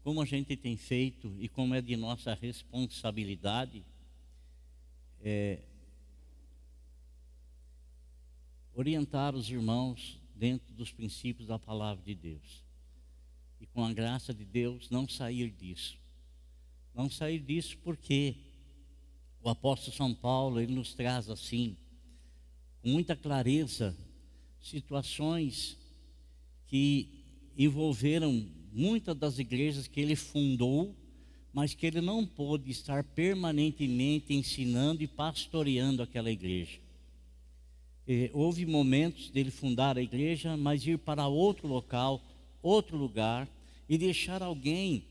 como a gente tem feito e como é de nossa responsabilidade, orientar os irmãos dentro dos princípios da palavra de Deus. E com a graça de Deus, não sair disso. Não sair disso porque o apóstolo São Paulo, ele nos traz assim, com muita clareza, situações que envolveram muitas das igrejas que ele fundou, mas que ele não pôde estar permanentemente ensinando e pastoreando aquela igreja. Houve momentos dele fundar a igreja, mas ir para outro local, outro lugar, e deixar alguém,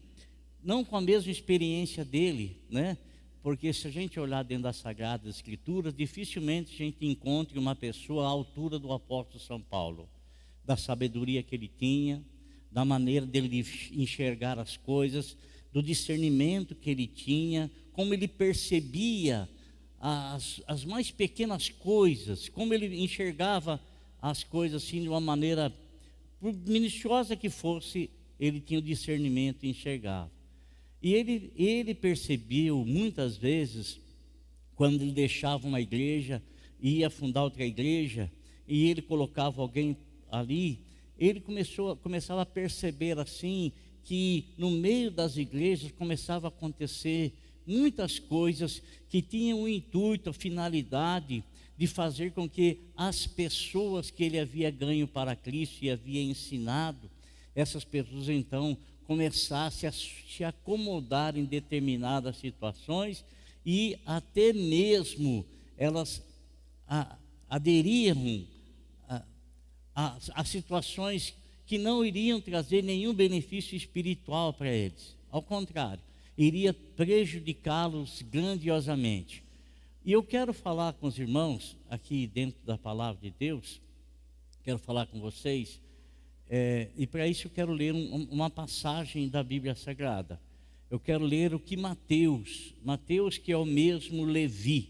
não com a mesma experiência dele, né? Porque se a gente olhar dentro das Sagradas Escrituras, dificilmente a gente encontra uma pessoa à altura do apóstolo São Paulo, da sabedoria que ele tinha, da maneira dele enxergar as coisas, do discernimento que ele tinha, como ele percebia as mais pequenas coisas, como ele enxergava as coisas assim de uma maneira, por minuciosa que fosse, ele tinha o discernimento e enxergava. E ele percebeu muitas vezes, quando ele deixava uma igreja, ia fundar outra igreja, e ele colocava alguém ali, ele começava a perceber assim, que no meio das igrejas começava a acontecer muitas coisas que tinham o intuito, a finalidade de fazer com que as pessoas que ele havia ganho para Cristo e havia ensinado, essas pessoas então começassem a se acomodar em determinadas situações e até mesmo elas aderiam a situações que não iriam trazer nenhum benefício espiritual para eles. Ao contrário, iria prejudicá-los grandiosamente. E eu quero falar com os irmãos, aqui dentro da palavra de Deus, quero falar com vocês, e para isso eu quero ler uma passagem da Bíblia Sagrada. Eu quero ler o que Mateus que é o mesmo Levi,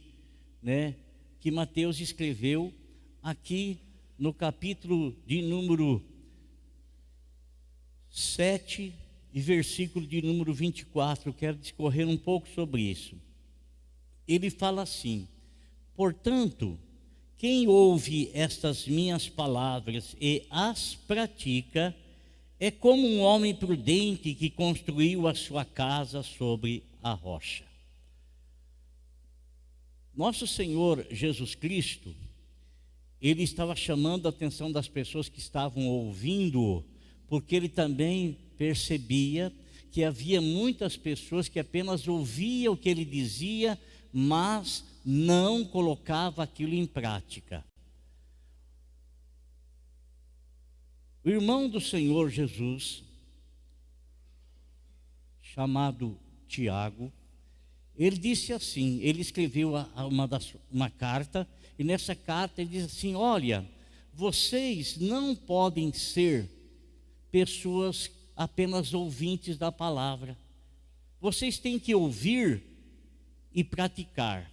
né, que Mateus escreveu aqui no capítulo de número 7 e versículo de número 24, eu quero discorrer um pouco sobre isso. Ele fala assim: portanto, quem ouve estas minhas palavras e as pratica, é como um homem prudente que construiu a sua casa sobre a rocha. Nosso Senhor Jesus Cristo, ele estava chamando a atenção das pessoas que estavam ouvindo-o, porque ele também percebia que havia muitas pessoas que apenas ouviam o que ele dizia, mas não colocava aquilo em prática. O irmão do Senhor Jesus, chamado Tiago, ele disse assim, ele escreveu uma carta, e nessa carta ele diz assim: olha, vocês não podem ser pessoas apenas ouvintes da palavra, vocês têm que ouvir e praticar.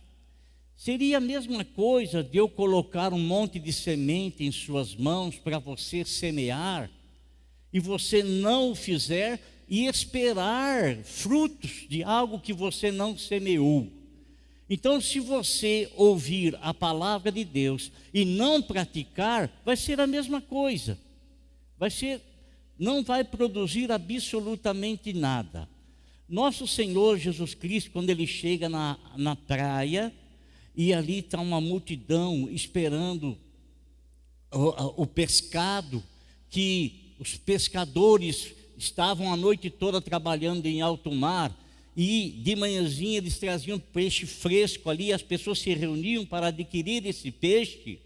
Seria a mesma coisa de eu colocar um monte de semente em suas mãos para você semear, e você não o fizer e esperar frutos de algo que você não semeou. Então, se você ouvir a palavra de Deus e não praticar, vai ser a mesma coisa. Não vai produzir absolutamente nada. Nosso Senhor Jesus Cristo, quando ele chega na praia, e ali está uma multidão esperando o pescado, que os pescadores estavam a noite toda trabalhando em alto mar, e de manhãzinha eles traziam peixe fresco ali, as pessoas se reuniam para adquirir esse peixe,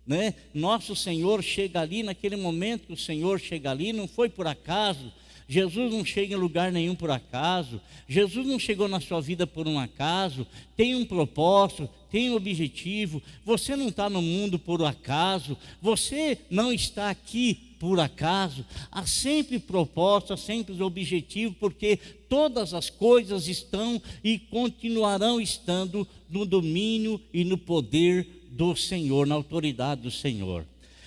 né? Nosso Senhor chega ali, naquele momento que o Senhor chega ali, não foi por acaso. Jesus não chega em lugar nenhum por acaso. Jesus não chegou na sua vida por um acaso. Tem um propósito, tem um objetivo. Você não está no mundo por acaso. Você não está aqui por acaso. Há sempre propósito, há sempre objetivo, porque todas as coisas estão e continuarão estando no domínio e no poder do Senhor, na autoridade do Senhor.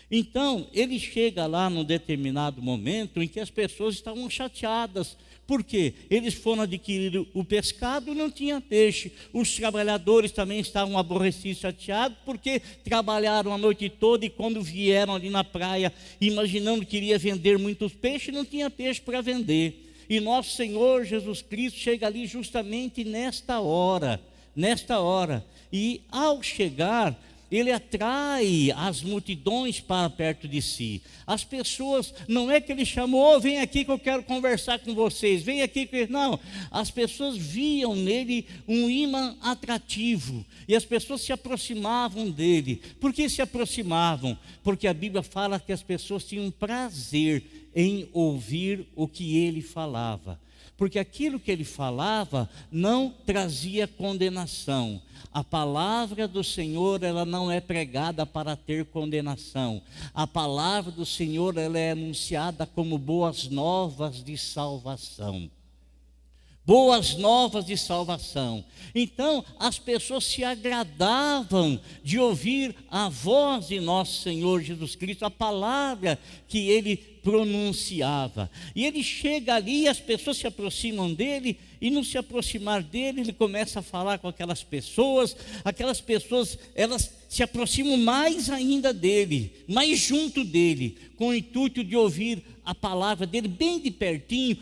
Então, ele chega lá num determinado momento em que as pessoas estavam chateadas. Por quê? Eles foram adquirir o pescado e não tinha peixe. Os trabalhadores também estavam aborrecidos, chateados, porque trabalharam a noite toda e quando vieram ali na praia, imaginando que iria vender muitos peixes, não tinha peixe para vender. E nosso Senhor Jesus Cristo chega ali justamente nesta hora. E ao chegar, ele atrai as multidões para perto de si. As pessoas, não é que ele chamou, vem aqui que eu quero conversar com vocês, vem aqui, não. As pessoas viam nele um imã atrativo, e as pessoas se aproximavam dele. Por que se aproximavam? Porque a Bíblia fala que as pessoas tinham prazer em ouvir o que ele falava. Porque aquilo que ele falava não trazia condenação. A palavra do Senhor, ela não é pregada para ter condenação. A palavra do Senhor, ela é anunciada como boas novas de salvação. Boas novas de salvação. Então, as pessoas se agradavam de ouvir a voz de nosso Senhor Jesus Cristo, a palavra que ele pronunciava. E ele chega ali e as pessoas se aproximam dele, e no se aproximar dele, ele começa a falar com aquelas pessoas, elas se aproximam mais ainda dele, mais junto dele, com o intuito de ouvir a palavra dele bem de pertinho,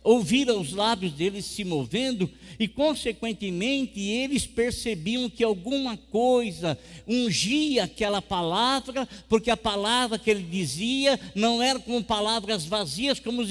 ouvir os lábios deles se movendo, e consequentemente eles percebiam que alguma coisa ungia aquela palavra, porque a palavra que ele dizia não era como palavras vazias, como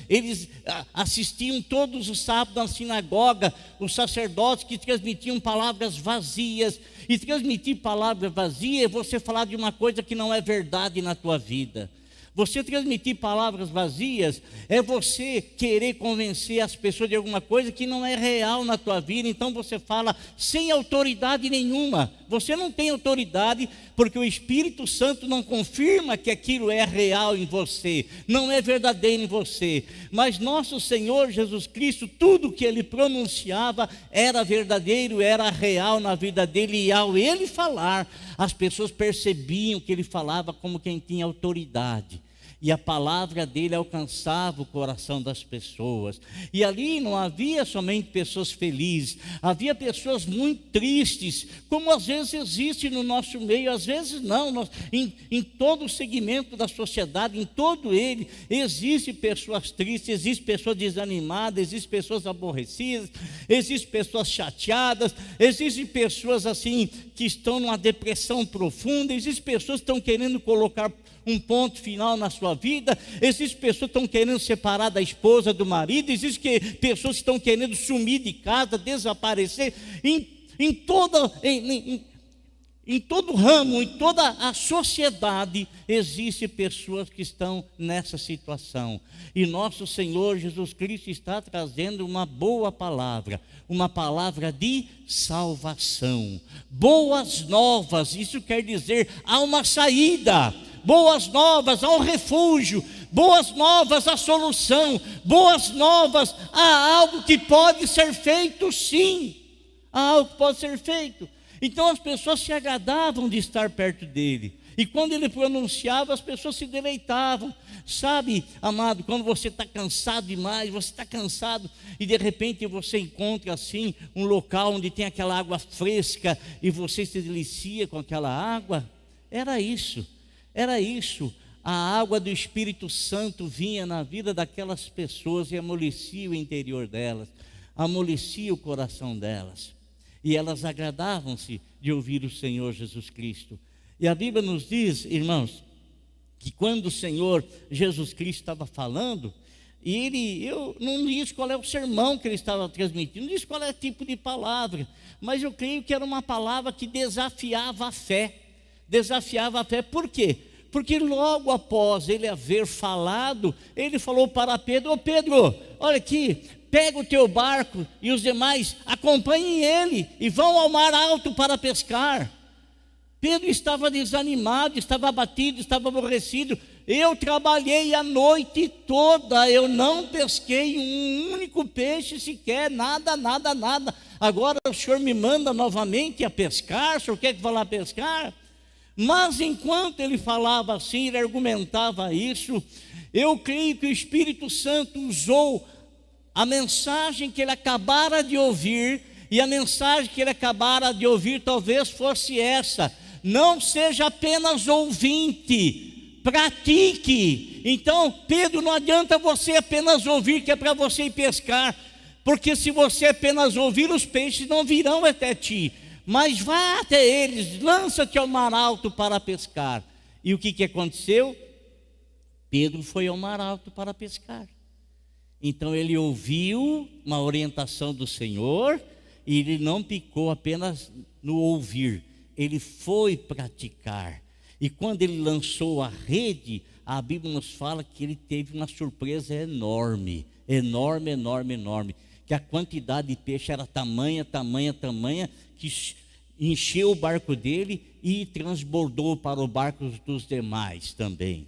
eles assistiam todos os sábados na sinagoga, os sacerdotes que transmitiam palavras vazias. E transmitir palavra vazia é você falar de uma coisa que não é verdade na tua vida. Você transmitir palavras vazias é você querer convencer as pessoas de alguma coisa que não é real na tua vida. Então você fala sem autoridade nenhuma. Você não tem autoridade porque o Espírito Santo não confirma que aquilo é real em você, não é verdadeiro em você. Mas nosso Senhor Jesus Cristo, tudo que ele pronunciava era verdadeiro, era real na vida dele. E ao ele falar, as pessoas percebiam que ele falava como quem tinha autoridade. E a palavra dele alcançava o coração das pessoas. E ali não havia somente pessoas felizes, havia pessoas muito tristes, como às vezes existe no nosso meio, às vezes não. Em todo o segmento da sociedade, em todo ele, existem pessoas tristes, existem pessoas desanimadas, existem pessoas aborrecidas, existem pessoas chateadas, existem pessoas assim que estão numa depressão profunda, existem pessoas que estão querendo colocar um ponto final na sua vida. Existem pessoas que estão querendo separar da esposa, do marido. Existem pessoas que estão querendo sumir de casa, desaparecer. Em todo ramo, em toda a sociedade, existem pessoas que estão nessa situação. E nosso Senhor Jesus Cristo está trazendo uma boa palavra, uma palavra de salvação. Boas novas, isso quer dizer, há uma saída. Boas novas, há um refúgio. Boas novas, há solução. Boas novas, há algo que pode ser feito, sim. Há algo que pode ser feito. Então as pessoas se agradavam de estar perto dele. E quando ele pronunciava, as pessoas se deleitavam. Sabe, amado, quando você está cansado demais, você está cansado e de repente você encontra assim um local onde tem aquela água fresca e você se delicia com aquela água. Era isso. A água do Espírito Santo vinha na vida daquelas pessoas e amolecia o interior delas, amolecia o coração delas. E elas agradavam-se de ouvir o Senhor Jesus Cristo. E a Bíblia nos diz, irmãos, que quando o Senhor Jesus Cristo estava falando, eu não disse qual é o sermão que ele estava transmitindo, não disse qual é o tipo de palavra, mas eu creio que era uma palavra que desafiava a fé. Por quê? Porque logo após ele haver falado, ele falou para Pedro: ô Pedro, olha aqui, pega o teu barco e os demais acompanhem ele e vão ao mar alto para pescar. Pedro estava desanimado, estava abatido, estava aborrecido. Eu trabalhei a noite toda, eu não pesquei um único peixe sequer, nada. Agora o senhor me manda novamente a pescar, o senhor quer que vá lá pescar? Mas enquanto ele falava assim, ele argumentava isso, eu creio que o Espírito Santo usou a mensagem que ele acabara de ouvir, e a mensagem que ele acabara de ouvir talvez fosse essa: não seja apenas ouvinte, pratique. Então, Pedro, não adianta você apenas ouvir, que é para você ir pescar, porque se você apenas ouvir, os peixes não virão até ti, mas vá até eles, lança-te ao mar alto para pescar. E o que aconteceu? Pedro foi ao mar alto para pescar. Então ele ouviu uma orientação do Senhor, e ele não ficou apenas no ouvir, ele foi praticar. E quando ele lançou a rede, a Bíblia nos fala que ele teve uma surpresa enorme, enorme, enorme, enorme, que a quantidade de peixe era tamanha, que encheu o barco dele e transbordou para o barco dos demais também.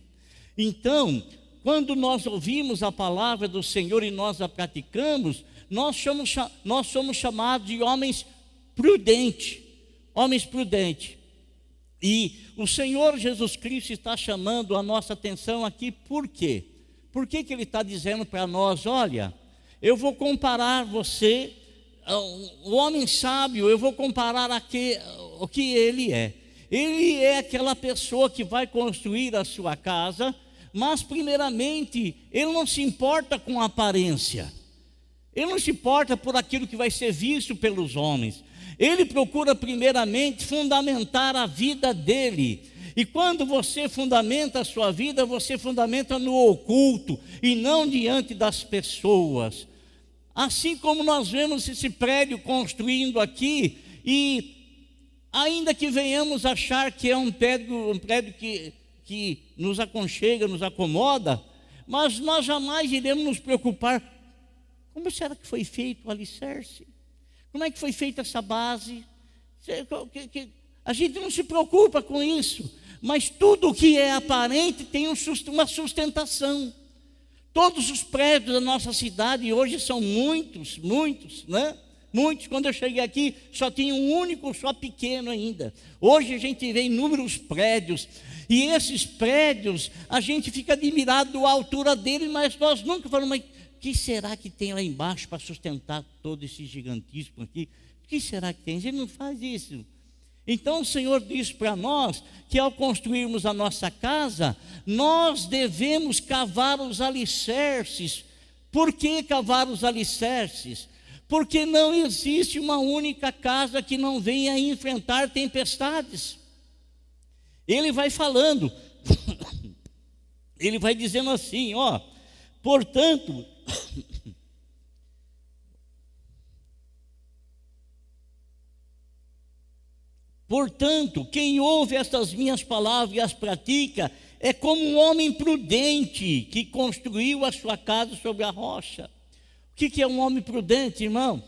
Então, quando nós ouvimos a palavra do Senhor e nós a praticamos, nós somos chamados de homens prudentes, E o Senhor Jesus Cristo está chamando a nossa atenção aqui, por quê? Por que Ele está dizendo para nós: olha, eu vou comparar você, o homem sábio, eu vou comparar o que ele é. Ele é aquela pessoa que vai construir a sua casa, mas primeiramente, ele não se importa com a aparência, ele não se importa por aquilo que vai ser visto pelos homens, ele procura primeiramente fundamentar a vida dele. E quando você fundamenta a sua vida, você fundamenta no oculto e não diante das pessoas. Assim como nós vemos esse prédio construindo aqui, e ainda que venhamos achar que é um prédio que nos aconchega, nos acomoda, mas nós jamais iremos nos preocupar: como será que foi feito o alicerce? Como é que foi feita essa base? A gente não se preocupa com isso, mas tudo o que é aparente tem uma sustentação. Todos os prédios da nossa cidade hoje são muitos, né? Muitos. Quando eu cheguei aqui, só tinha um único, só pequeno ainda. Hoje a gente vê inúmeros prédios, e esses prédios, a gente fica admirado da altura deles, mas nós nunca falamos: mas o que será que tem lá embaixo para sustentar todo esse gigantismo aqui? O que será que tem? A gente não faz isso. Então o Senhor diz para nós que ao construirmos a nossa casa, nós devemos cavar os alicerces. Por que cavar os alicerces? Porque não existe uma única casa que não venha enfrentar tempestades. Ele vai falando, ele vai dizendo assim, portanto, quem ouve estas minhas palavras e as pratica, é como um homem prudente que construiu a sua casa sobre a rocha. O que é um homem prudente, irmão?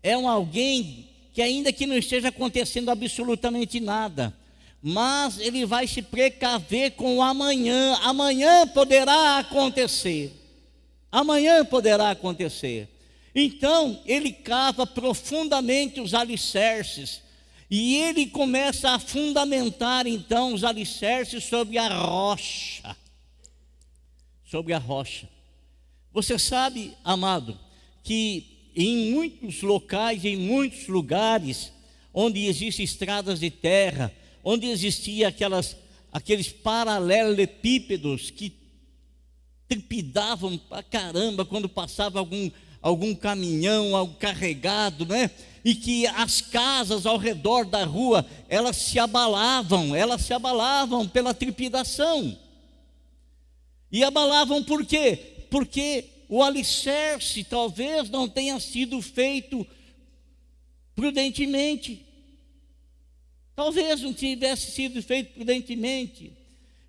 É alguém que, ainda que não esteja acontecendo absolutamente nada, mas ele vai se precaver com o amanhã. Amanhã poderá acontecer. Então, ele cava profundamente os alicerces, e ele começa a fundamentar então os alicerces sobre a rocha. Você sabe, amado, que em muitos locais, em muitos lugares onde existem estradas de terra, onde existiam aqueles paralelepípedos que trepidavam para caramba quando passava algum caminhão, algo carregado, né? E que as casas ao redor da rua, elas se abalavam pela trepidação. E abalavam por quê? Porque o alicerce talvez não tenha sido feito prudentemente. Talvez não tivesse sido feito prudentemente.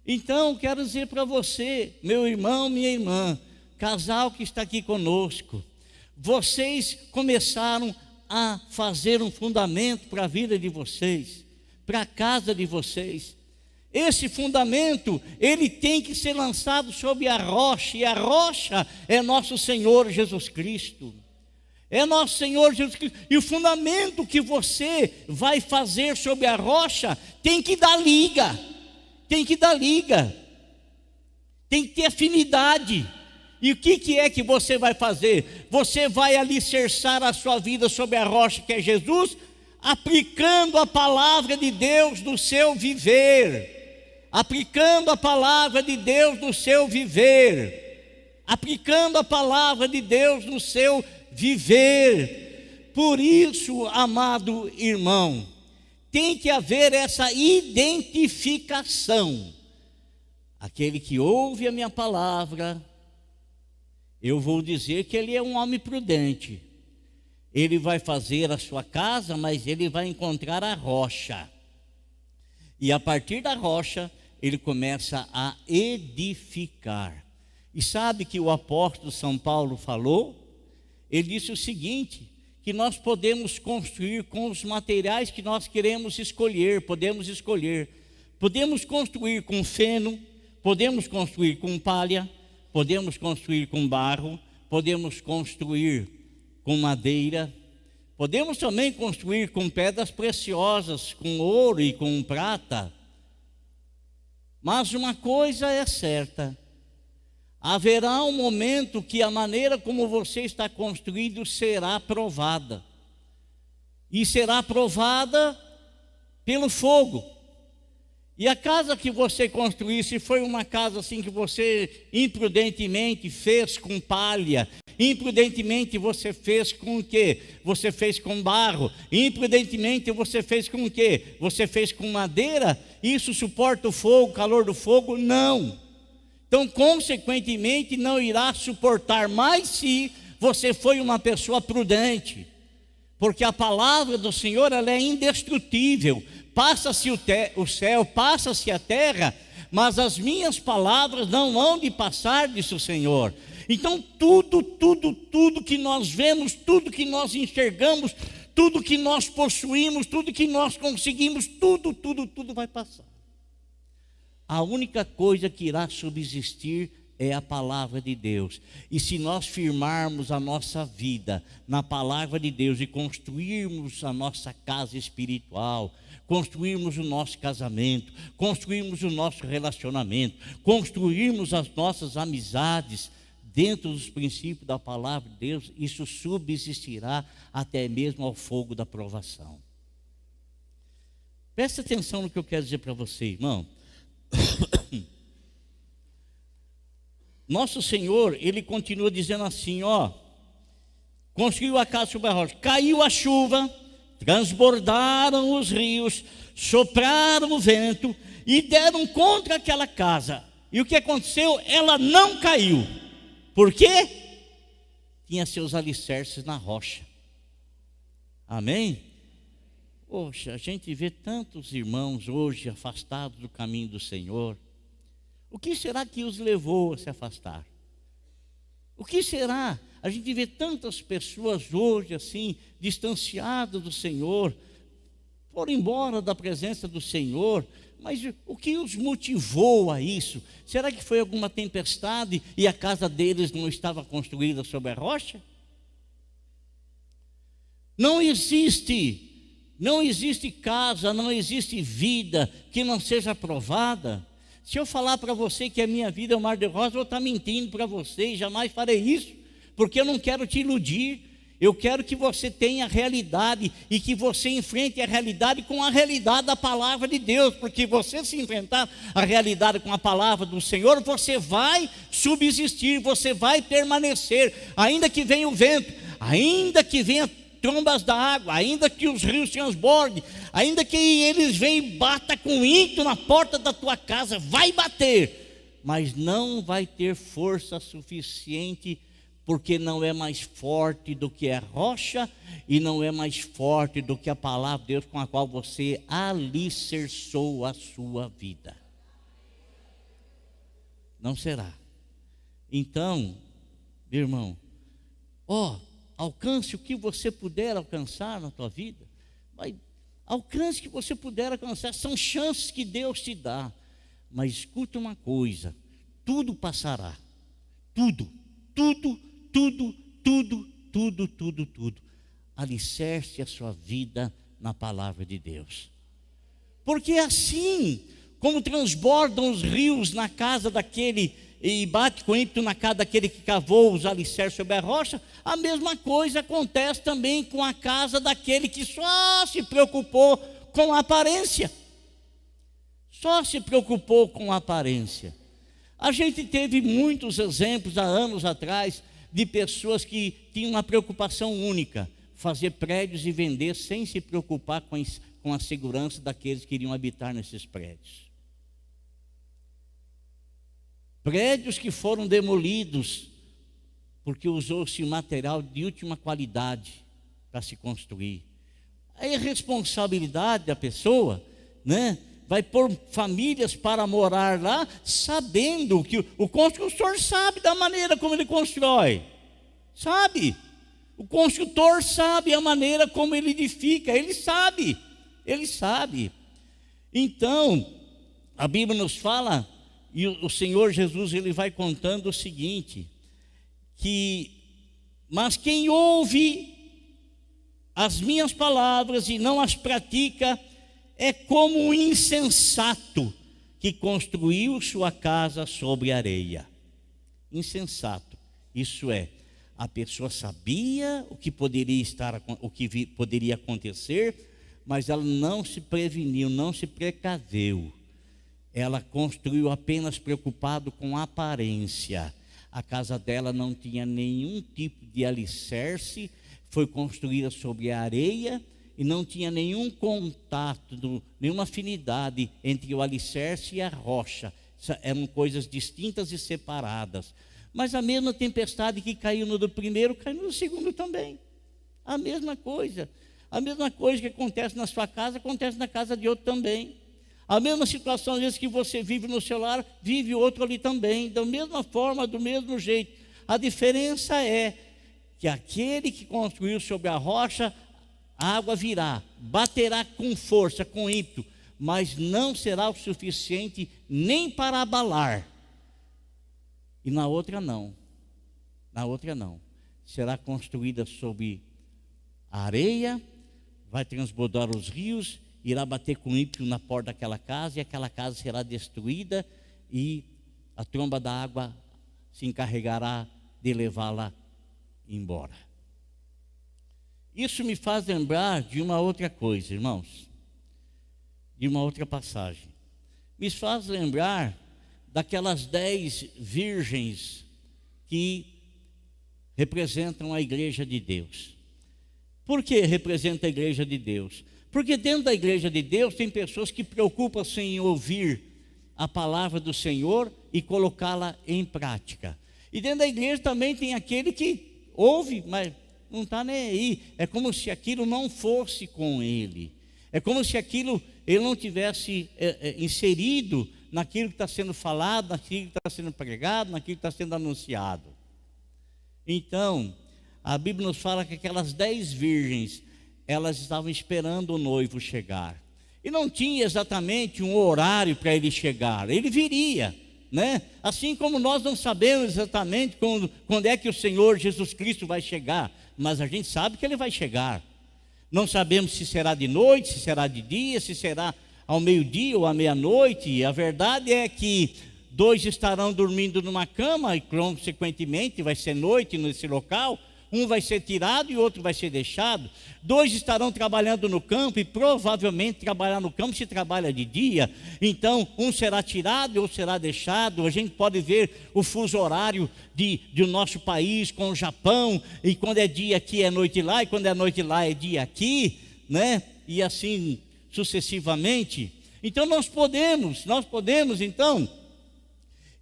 Então, quero dizer para você, meu irmão, minha irmã, casal que está aqui conosco, vocês começaram a fazer um fundamento para a vida de vocês, para a casa de vocês. Esse fundamento, ele tem que ser lançado sobre a rocha, e a rocha é nosso Senhor Jesus Cristo. É nosso Senhor Jesus Cristo. E o fundamento que você vai fazer sobre a rocha tem que dar liga. Tem que dar liga. Tem que ter afinidade. E o que é que você vai fazer? Você vai alicerçar a sua vida sobre a rocha que é Jesus, aplicando a palavra de Deus no seu viver. Aplicando a palavra de Deus no seu viver. Aplicando a palavra de Deus no seu viver. Por isso, amado irmão, tem que haver essa identificação. Aquele que ouve a minha palavra, eu vou dizer que ele é um homem prudente. Ele vai fazer a sua casa, mas ele vai encontrar a rocha. E a partir da rocha, ele começa a edificar. E sabe que o apóstolo São Paulo falou? Ele disse o seguinte, que nós podemos construir com os materiais que nós queremos escolher, podemos escolher. Podemos construir com feno, podemos construir com palha, podemos construir com barro, podemos construir com madeira, podemos também construir com pedras preciosas, com ouro e com prata. Mas uma coisa é certa, haverá um momento que a maneira como você está construído será provada. E será provada pelo fogo. E a casa que você construir, se foi uma casa assim que você imprudentemente fez com palha, imprudentemente você fez com o quê? Você fez com barro, imprudentemente você fez com o quê? Você fez com madeira, isso suporta o fogo, o calor do fogo? Não. Então, consequentemente, não irá suportar mais se você foi uma pessoa prudente. Porque a palavra do Senhor, ela é indestrutível. Passa-se o céu, passa-se a terra, mas as minhas palavras não hão de passar, disse o Senhor. Então tudo que nós vemos, tudo que nós enxergamos, tudo que nós possuímos, tudo que nós conseguimos, tudo vai passar. A única coisa que irá subsistir é a palavra de Deus. E se nós firmarmos a nossa vida na palavra de Deus e construirmos a nossa casa espiritual, construirmos o nosso casamento, construirmos o nosso relacionamento, construirmos as nossas amizades dentro dos princípios da palavra de Deus, isso subsistirá até mesmo ao fogo da provação. Presta atenção no que eu quero dizer para você, irmão. Nosso Senhor, Ele continua dizendo assim, construiu a casa sobre a rocha, caiu a chuva, transbordaram os rios, sopraram o vento e deram contra aquela casa. E o que aconteceu? Ela não caiu. Por quê? Tinha seus alicerces na rocha. Amém? Poxa, a gente vê tantos irmãos hoje afastados do caminho do Senhor. O que será que os levou a se afastar? O que será? A gente vê tantas pessoas hoje assim, distanciadas do Senhor, foram embora da presença do Senhor, mas o que os motivou a isso? Será que foi alguma tempestade e a casa deles não estava construída sobre a rocha? Não existe casa, não existe vida que não seja aprovada. Se eu falar para você que a minha vida é um mar de rosas, eu vou estar mentindo para você e jamais farei isso, porque eu não quero te iludir. Eu quero que você tenha a realidade e que você enfrente a realidade com a realidade da palavra de Deus, porque você se enfrentar a realidade com a palavra do Senhor, você vai subsistir, você vai permanecer, ainda que venha o vento, ainda que venha trombas da água, ainda que os rios transbordem, ainda que eles venham e batam com ímpeto na porta da tua casa, vai bater, mas não vai ter força suficiente, porque não é mais forte do que a rocha e não é mais forte do que a palavra de Deus com a qual você alicerçou a sua vida. Não será. Então, meu irmão, alcance o que você puder alcançar na tua vida. Alcance o que você puder alcançar. São chances que Deus te dá. Mas escuta uma coisa: tudo passará. Tudo tudo. Alicerce a sua vida na palavra de Deus. Porque assim como transbordam os rios na casa daquele e bate com ímpeto na casa daquele que cavou os alicerces sobre a rocha, a mesma coisa acontece também com a casa daquele que só se preocupou com a aparência. Só se preocupou com a aparência. A gente teve muitos exemplos há anos atrás de pessoas que tinham uma preocupação única: fazer prédios e vender sem se preocupar com a segurança daqueles que iriam habitar nesses prédios. Prédios que foram demolidos porque usou-se material de última qualidade para se construir. A irresponsabilidade da pessoa, né, vai pôr famílias para morar lá, sabendo que o construtor sabe da maneira como ele constrói. Sabe? O construtor sabe a maneira como ele edifica, ele sabe. Então, a Bíblia nos fala, e o Senhor Jesus, ele vai contando o seguinte, mas quem ouve as minhas palavras e não as pratica, é como um insensato que construiu sua casa sobre areia. Insensato, isso é, a pessoa sabia o que poderia acontecer, mas ela não se preveniu, não se precaveu. Ela construiu apenas preocupado com a aparência. A casa dela não tinha nenhum tipo de alicerce, foi construída sobre a areia e não tinha nenhum contato, nenhuma afinidade entre o alicerce e a rocha. Eram coisas distintas e separadas. Mas a mesma tempestade que caiu no do primeiro, caiu no do segundo também. A mesma coisa. A mesma coisa que acontece na sua casa, acontece na casa de outro também. A mesma situação, às vezes, que você vive no seu lar, vive outro ali também. Da mesma forma, do mesmo jeito. A diferença é que aquele que construiu sobre a rocha, a água virá, baterá com força, com ímpeto, mas não será o suficiente nem para abalar. E na outra não. Será construída sobre a areia, vai transbordar os rios, irá bater com ímpeto na porta daquela casa, e aquela casa será destruída, e a tromba da água se encarregará de levá-la embora. Isso me faz lembrar de uma outra coisa, irmãos, de uma outra passagem. Me faz lembrar daquelas 10 virgens que representam a igreja de Deus. Por que representa a igreja de Deus? Porque dentro da igreja de Deus tem pessoas que preocupam-se em ouvir a palavra do Senhor e colocá-la em prática. E dentro da igreja também tem aquele que ouve, mas não está nem aí. É como se aquilo não fosse com ele. É como se aquilo ele não tivesse inserido naquilo que está sendo falado, naquilo que está sendo pregado, naquilo que está sendo anunciado. Então, a Bíblia nos fala que aquelas 10 virgens, elas estavam esperando o noivo chegar. E não tinha exatamente um horário para ele chegar. Ele viria, né? Assim como nós não sabemos exatamente quando é que o Senhor Jesus Cristo vai chegar, mas a gente sabe que ele vai chegar. Não sabemos se será de noite, se será de dia, se será ao meio-dia ou à meia-noite. A verdade é que 2 estarão dormindo numa cama e consequentemente vai ser noite nesse local. Um vai ser tirado e o outro vai ser deixado. 2 estarão trabalhando no campo, e provavelmente trabalhar no campo se trabalha de dia. Então, um será tirado e outro será deixado. A gente pode ver o fuso horário do nosso país com o Japão. E quando é dia aqui é noite lá, e quando é noite lá é dia aqui, né? E assim sucessivamente. Então, nós podemos então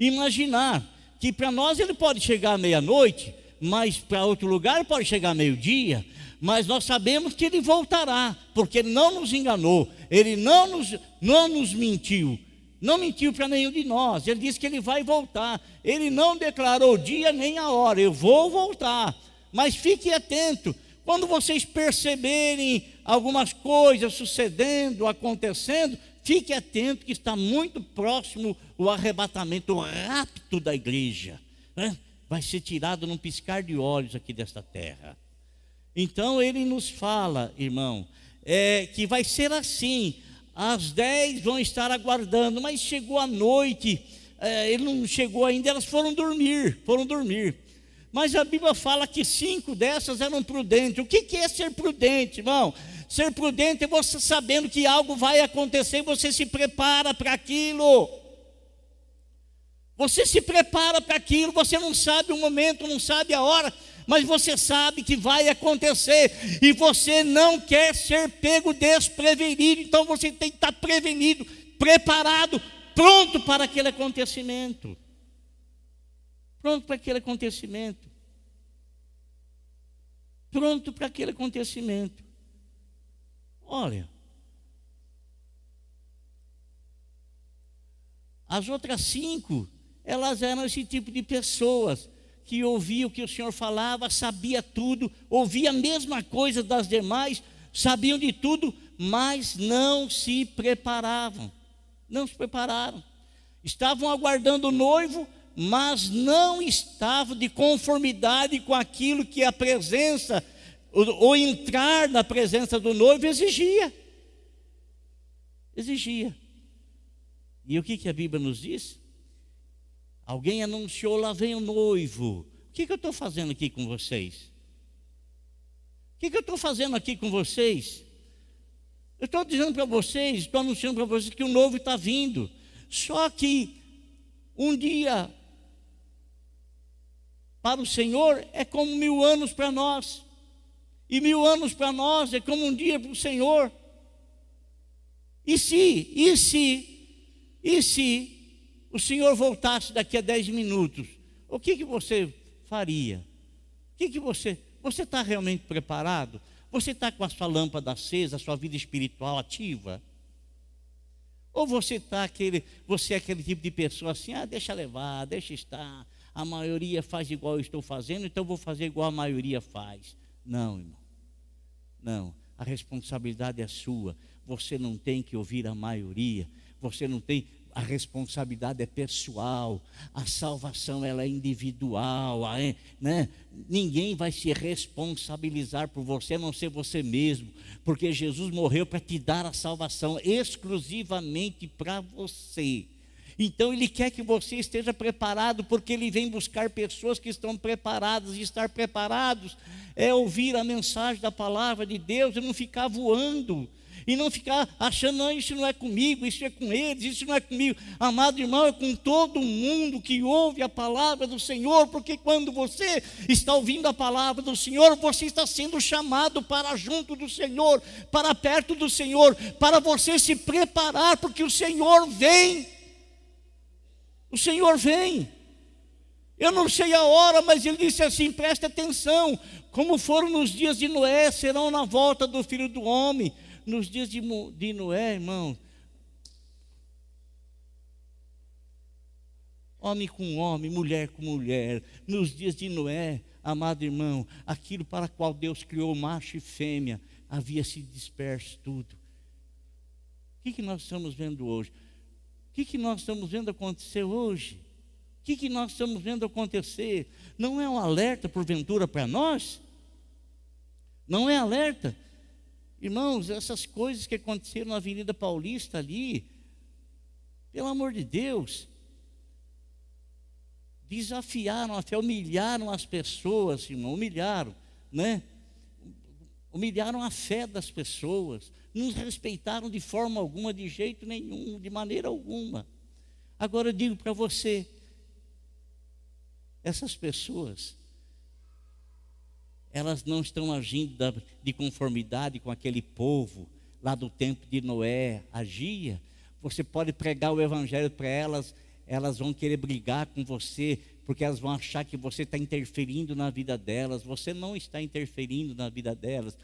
imaginar que para nós ele pode chegar à meia-noite, mas para outro lugar ele pode chegar meio-dia, mas nós sabemos que ele voltará, porque ele não nos enganou, ele não nos mentiu, não mentiu para nenhum de nós. Ele disse que ele vai voltar, ele não declarou o dia nem a hora. Eu vou voltar, mas fique atento, quando vocês perceberem algumas coisas sucedendo, acontecendo, fique atento que está muito próximo o arrebatamento, o rapto da igreja, né? vai ser tirado num piscar de olhos aqui desta terra. Então ele nos fala, irmão, que vai ser assim. Às 10 vão estar aguardando, mas chegou a noite, ele não chegou ainda, elas foram dormir. Mas a Bíblia fala que 5 dessas eram prudentes. O que é ser prudente, irmão? Ser prudente é você sabendo que algo vai acontecer e você se prepara para aquilo. Você se prepara para aquilo, você não sabe o momento, não sabe a hora, mas você sabe que vai acontecer e você não quer ser pego desprevenido. Então você tem que estar prevenido, preparado, pronto para aquele acontecimento. Pronto para aquele acontecimento. Pronto para aquele acontecimento. Olha, as outras 5, elas eram esse tipo de pessoas que ouviam o que o Senhor falava, sabia tudo, ouvia a mesma coisa das demais, sabiam de tudo, mas não se preparavam. Não se prepararam. Estavam aguardando o noivo, mas não estavam de conformidade com aquilo que a presença, ou entrar na presença do noivo exigia. E o que a Bíblia nos diz? Alguém anunciou, lá vem o noivo. O que eu estou fazendo aqui com vocês? O que eu estou fazendo aqui com vocês? Eu estou dizendo para vocês, estou anunciando para vocês que o noivo está vindo. Só que um dia para o Senhor é como 1000 anos para nós. E 1000 anos para nós é como um dia para o Senhor. E se o Senhor voltasse daqui a 10 minutos, o que você faria? Você está realmente preparado? Você está com a sua lâmpada acesa, a sua vida espiritual ativa? Ou você é aquele tipo de pessoa assim, deixa levar, deixa estar, a maioria faz igual eu estou fazendo, então eu vou fazer igual a maioria faz. Não, irmão, não, a responsabilidade é sua, você não tem que ouvir a maioria, a responsabilidade é pessoal, a salvação ela é individual, né? Ninguém vai se responsabilizar por você, a não ser você mesmo, porque Jesus morreu para te dar a salvação exclusivamente para você. Então Ele quer que você esteja preparado, porque Ele vem buscar pessoas que estão preparadas. E estar preparados é ouvir a mensagem da palavra de Deus e não ficar voando, e não ficar achando, não, isso não é comigo, isso é com eles, isso não é comigo. Amado irmão, é com todo mundo que ouve a palavra do Senhor, porque quando você está ouvindo a palavra do Senhor, você está sendo chamado para junto do Senhor, para perto do Senhor, para você se preparar, porque o Senhor vem. O Senhor vem. Eu não sei a hora, mas Ele disse assim, preste atenção, como foram nos dias de Noé, serão na volta do Filho do Homem. Nos dias de Noé, irmão, homem com homem, mulher com mulher, nos dias de Noé, amado irmão, aquilo para qual Deus criou macho e fêmea, havia se disperso tudo. O que nós estamos vendo hoje? O que nós estamos vendo acontecer hoje? O que nós estamos vendo acontecer? Não é um alerta porventura para nós? Não é alerta? Irmãos, essas coisas que aconteceram na Avenida Paulista ali, pelo amor de Deus, desafiaram a fé, humilharam as pessoas, irmão, humilharam, né? Humilharam a fé das pessoas, não respeitaram de forma alguma, de jeito nenhum, de maneira alguma. Agora eu digo para você, essas pessoas, elas não estão agindo de conformidade com aquele povo lá do tempo de Noé agia. Você pode pregar o evangelho para elas, elas vão querer brigar com você, porque elas vão achar que você está interferindo na vida delas. Você não está interferindo na vida delas.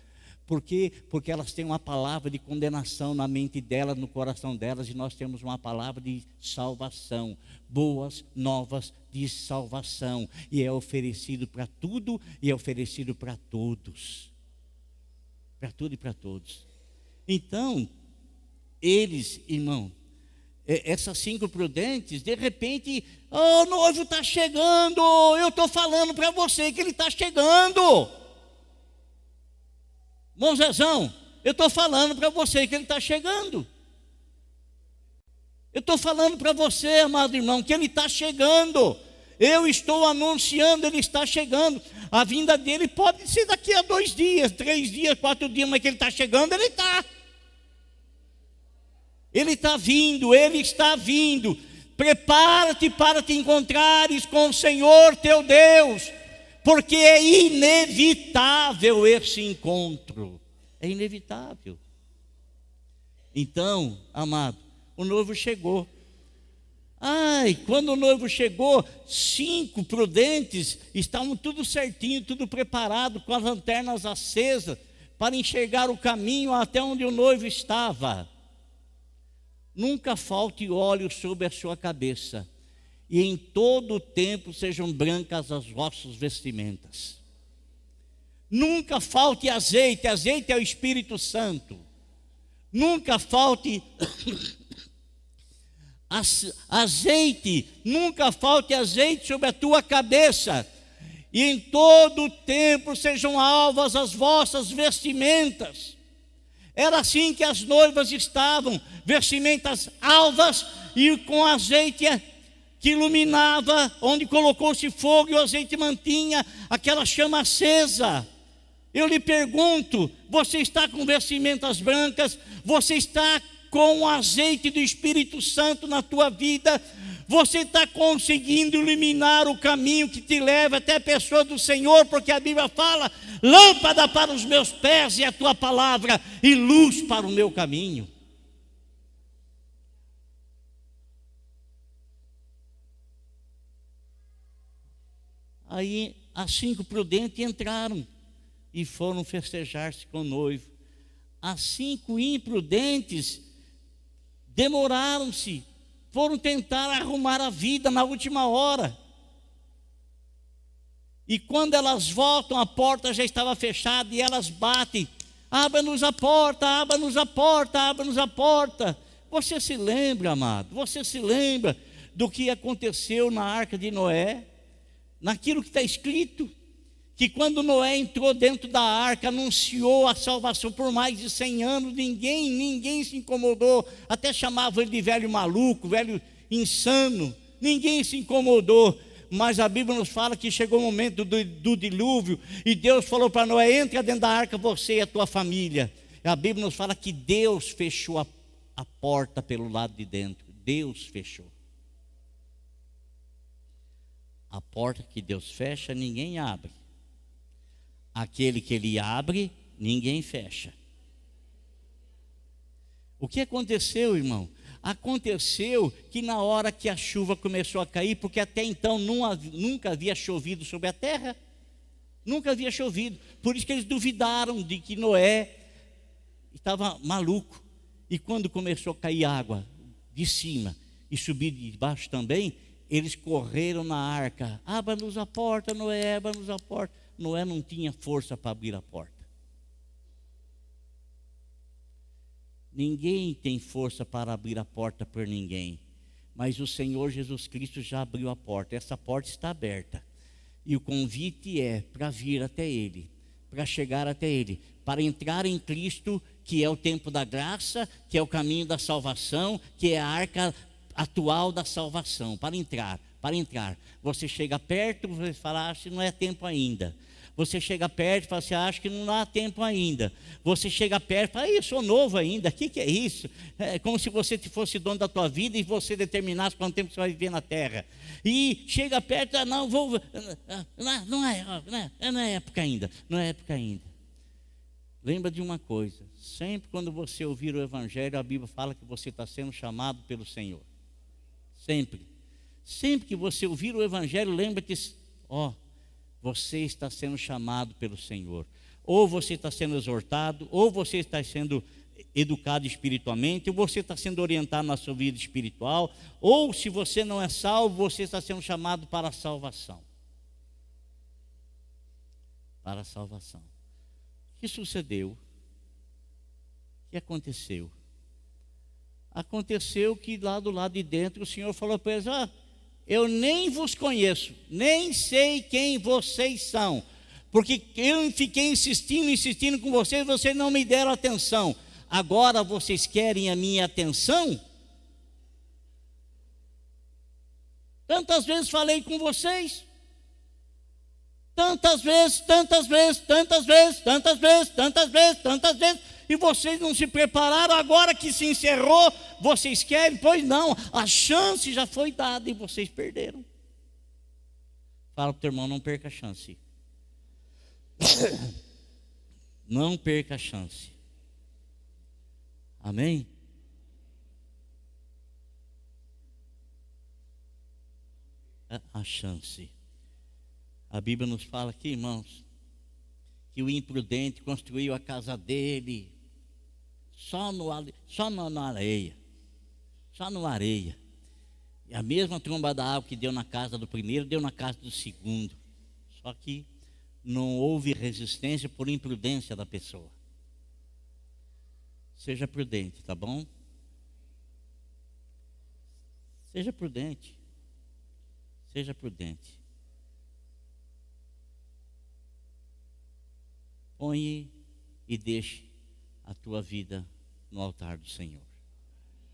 Por quê? Porque elas têm uma palavra de condenação na mente delas, no coração delas, e nós temos uma palavra de salvação, boas novas de salvação, e é oferecido para tudo, e é oferecido para todos, para tudo e para todos. Então, eles, irmão, essas 5 prudentes, de repente, o noivo está chegando, eu estou falando para você que ele está chegando. Monzezão, eu estou falando para você que ele está chegando. Eu estou falando para você, amado irmão, que ele está chegando. Eu estou anunciando, ele está chegando. A vinda dele pode ser daqui a 2 dias, 3 dias, 4 dias, mas que ele está chegando, ele está. Ele está vindo, ele está vindo. Prepara-te para te encontrares com o Senhor teu Deus, porque é inevitável esse encontro. É inevitável. Então, amado, o noivo chegou. Quando o noivo chegou, 5 prudentes estavam tudo certinho, tudo preparado, com as lanternas acesas, para enxergar o caminho até onde o noivo estava. Nunca falte óleo sobre a sua cabeça, e em todo o tempo sejam brancas as vossas vestimentas. Nunca falte azeite, azeite é o Espírito Santo. Nunca falte azeite, nunca falte azeite sobre a tua cabeça, e em todo o tempo sejam alvas as vossas vestimentas. Era assim que as noivas estavam, vestimentas alvas e com azeite que iluminava, onde colocou-se fogo e o azeite mantinha aquela chama acesa. Eu lhe pergunto, você está com vestimentas brancas? Você está com o azeite do Espírito Santo na tua vida? Você está conseguindo iluminar o caminho que te leva até a pessoa do Senhor? Porque a Bíblia fala: lâmpada para os meus pés e a tua palavra, e luz para o meu caminho. Aí as 5 prudentes entraram e foram festejar-se com o noivo. As 5 imprudentes demoraram-se, foram tentar arrumar a vida na última hora. E quando elas voltam, a porta já estava fechada e elas batem: abra-nos a porta, abra-nos a porta, abra-nos a porta. Você se lembra, amado? Você se lembra do que aconteceu na arca de Noé? Naquilo que está escrito, que quando Noé entrou dentro da arca, anunciou a salvação por mais de 100 anos, ninguém se incomodou, até chamavam ele de velho maluco, velho insano, ninguém se incomodou. Mas a Bíblia nos fala que chegou o momento do dilúvio, e Deus falou para Noé: entra dentro da arca você e a tua família. A Bíblia nos fala que Deus fechou a porta pelo lado de dentro. Deus fechou. A porta que Deus fecha, ninguém abre. Aquele que Ele abre, ninguém fecha. O que aconteceu, irmão? Aconteceu que na hora que a chuva começou a cair, porque até então nunca havia chovido sobre a terra, nunca havia chovido, por isso que eles duvidaram de que Noé estava maluco. E quando começou a cair água de cima e subir de baixo também, eles correram na arca: abra-nos a porta, Noé, abra-nos a porta. Noé não tinha força para abrir a porta. Ninguém tem força para abrir a porta por ninguém, mas o Senhor Jesus Cristo já abriu a porta. Essa porta está aberta, e o convite é para vir até Ele, para chegar até Ele, para entrar em Cristo, que é o tempo da graça, que é o caminho da salvação, que é a arca atual da salvação. Para entrar, você chega perto, você fala: acho que não é tempo ainda. Você chega perto e fala assim: acho que não dá tempo ainda. Você chega perto e fala: eu sou novo ainda, o que é isso? É como se você fosse dono da tua vida e você determinasse quanto tempo você vai viver na terra. E chega perto: não é época ainda, não é época ainda. Lembra de uma coisa: sempre quando você ouvir o Evangelho, a Bíblia fala que você está sendo chamado pelo Senhor. Sempre que você ouvir o Evangelho, lembra-te: você está sendo chamado pelo Senhor. Ou você está sendo exortado, ou você está sendo educado espiritualmente, ou você está sendo orientado na sua vida espiritual, ou se você não é salvo, você está sendo chamado para a salvação. Para a salvação. O que sucedeu? O que aconteceu? Aconteceu que lá do lado de dentro o Senhor falou para eles: eu nem vos conheço, nem sei quem vocês são, porque eu fiquei insistindo com vocês não me deram atenção. Agora vocês querem a minha atenção? Tantas vezes falei com vocês, tantas vezes, e vocês não se prepararam. Agora que se encerrou, vocês querem? Pois não, a chance já foi dada e vocês perderam. Fala para o teu irmão: não perca a chance. Não perca a chance. Amém? A chance. A Bíblia nos fala aqui, irmãos, que o imprudente construiu a casa dele só na areia. Só na areia. E a mesma tromba da água que deu na casa do primeiro, deu na casa do segundo. Só que não houve resistência por imprudência da pessoa. Seja prudente, tá bom? Seja prudente. Seja prudente. Põe e deixe a tua vida no altar do Senhor.